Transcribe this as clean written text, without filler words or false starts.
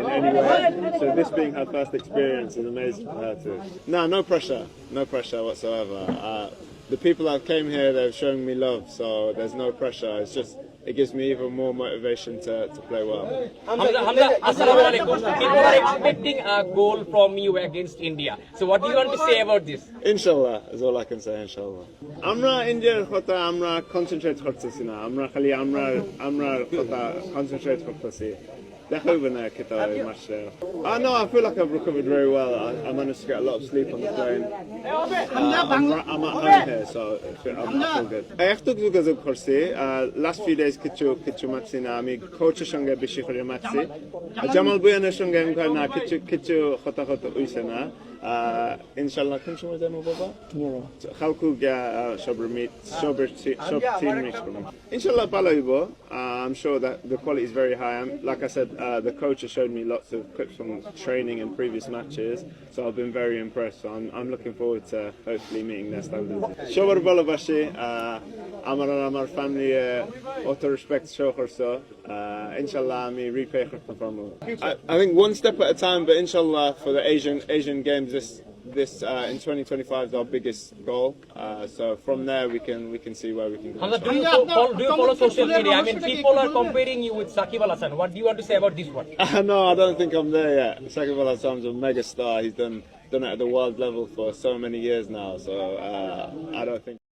in any way. So this being her first experience is amazing for her too. No pressure, no pressure whatsoever. The people that came here, they've shown me love, so there's no pressure. It's just, it gives me even more motivation to play well. Hamza, assalamu alaikum. People are expecting a goal from you against India. So what do you want to say about this? Inshallah is all I can say, inshallah. Amra India khota amra concentrate kortesi na. Amra khali amra khota concentrate kortesi. No, I feel like I've recovered very well. I managed to get a lot of sleep on the plane. I'm at home here, so I feel good. Ektuk zugazug korsi. Last few days kichu matsi na. Ami coach shonge bishi khori matsi. Jamal Buyane shonge mkar na kichu khota uyse na. Inshallah, kun shuma demo baba? Khalku ga shober team mix. Inshallah, palayibo. I'm sure that the quality is very high. Like I said, the coach has showed me lots of clips from training and previous matches, so I've been very impressed. So I'm looking forward to hopefully meeting their standards. Shobar balabashi, amar family, auto respect shocher so. Inshallah, me repay I think one step at a time, but inshallah for the Asian Games this in 2025 is our biggest goal. So from there we can see where we can go. Hamza, do you follow social media? I mean, people are comparing you with Shakib Al Hasan. What do you want to say about this one? No, I don't think I'm there yet. Shakib Al Hasan's a mega star. He's done it at the world level for so many years now. So I don't think.